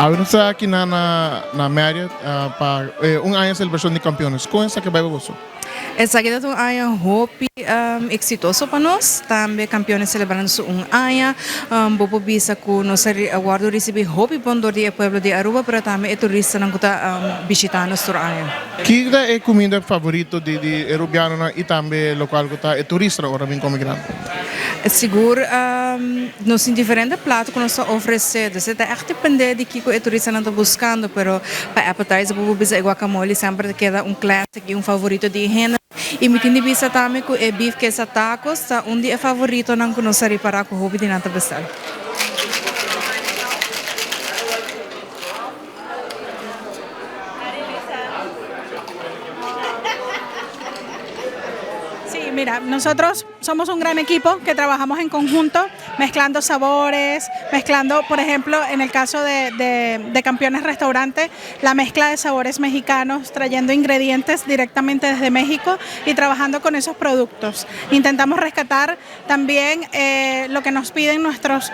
Agora está aqui na Marriott para um ano de celebração de campeões. Com essa que vai você? Essa aqui é um ano hope exitoso para nós. Também campeões celebrando um ano. Bobo bisa com nós aguardo receber hope bondor de pueblo de Aruba, para também é turista não está visitando nosso ano. Que é a comida favorita de arubiano e também local que está é turista agora vem como grande. Seguro, nós em diferentes pratos que nós oferecemos. Você está echt depende de que o turista não está buscando, pero para appetizer, bobo bisa guacamole sempre queda clássico e favorito de rena. E me tem bisa também que é beef que é tacos, onde é favorito não que nós reparar com o hobby de nata besar. Mira, nosotros somos un gran equipo que trabajamos en conjunto, mezclando sabores, mezclando, por ejemplo, en el caso de Campeones Restaurante, la mezcla de sabores mexicanos, trayendo ingredientes directamente desde México y trabajando con esos productos. Intentamos rescatar también lo que nos piden nuestros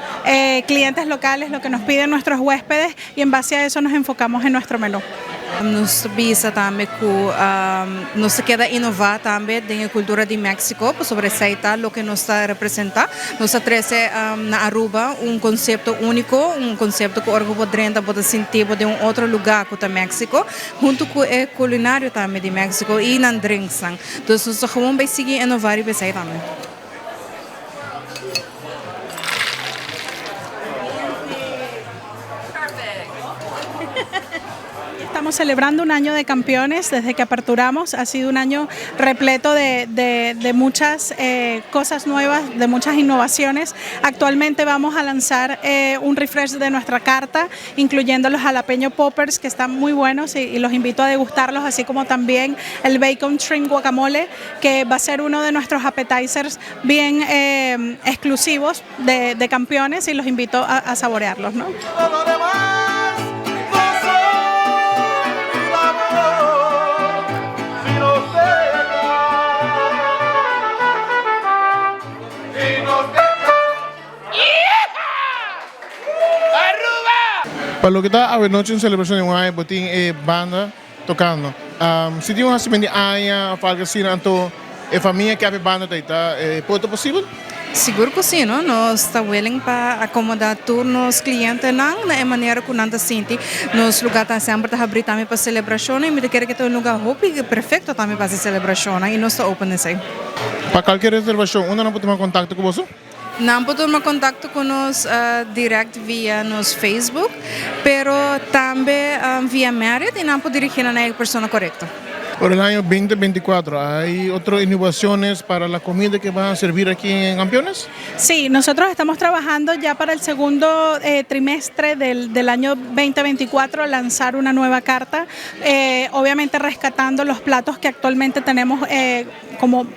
clientes locales, lo que nos piden nuestros huéspedes, y en base a eso nos enfocamos en nuestro menú. Nos bisa também que nos queda inovar também na cultura de México sobre aceitar o que nos está representa. Nos traz na Aruba conceito único, conceito que o orgulho podrenda pode sentir de outro lugar que é México, junto com o culinário também de México e na drinks. Então, nós vamos seguir inovar e pensar também. Estamos celebrando un año de campeones desde que aperturamos. Ha sido un año repleto de muchas cosas nuevas, de muchas innovaciones. Actualmente vamos a lanzar un refresh de nuestra carta, incluyendo los jalapeño poppers, que están muy buenos y los invito a degustarlos, así como también el bacon shrimp guacamole, que va a ser uno de nuestros appetizers bien exclusivos de campeones, y los invito a saborearlos, ¿no? Para lo que está a noche en celebración de un año, botín banda tocando. Si tiene una semana de año, algo así, entonces familia que hace banda, ¿puede posible? Seguro que sim, não? Nós estamos willing para acomodar todos os clientes na maneira que nós sentimos. Nosso lugar está sempre aberto também para celebração, e me quero que tenha um lugar perfeito também para celebração, e nós estamos open nesse. Para qualquer reservação, onde não pode tomar contato com você? Não pode tomar contato conosco direto via nos Facebook, pero também via Marriott, e não pode dirigir na pessoa correta. Por el año 2024, ¿hay otras innovaciones para la comida que van a servir aquí en Campeones? Sí, nosotros estamos trabajando ya para el segundo trimestre del año 2024 lanzar una nueva carta, obviamente rescatando los platos que actualmente tenemos como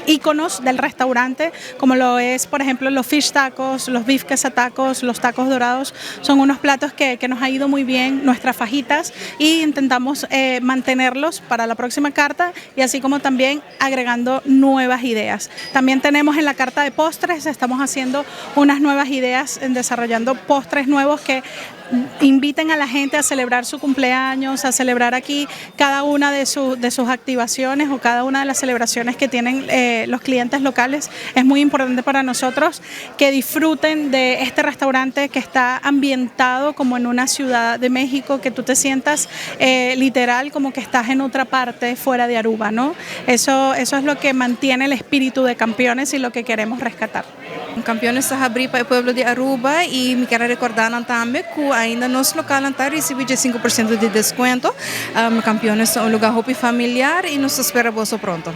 íconos del restaurante, como lo es, por ejemplo, los fish tacos, los beef quesatacos, los tacos dorados. Son unos platos que nos ha ido muy bien, nuestras fajitas, y intentamos mantenerlos para la próxima carta, y así como también agregando nuevas ideas. También tenemos en la carta de postres, estamos haciendo unas nuevas ideas, desarrollando postres nuevos que inviten a la gente a celebrar su cumpleaños, a celebrar aquí cada una de sus activaciones o cada una de las celebraciones que tienen los clientes locales. Es muy importante para nosotros que disfruten de este restaurante que está ambientado como en una ciudad de México, que tú te sientas literal como que estás en otra parte fuera de Aruba, ¿no? Eso es lo que mantiene el espíritu de Campeones y lo que queremos rescatar. Campeones está abrindo para o pueblo de Aruba, e me quero recordar também que ainda nosso local está recebendo 5% de desconto. Campeones é lugar familiar, e nos esperamos pronto.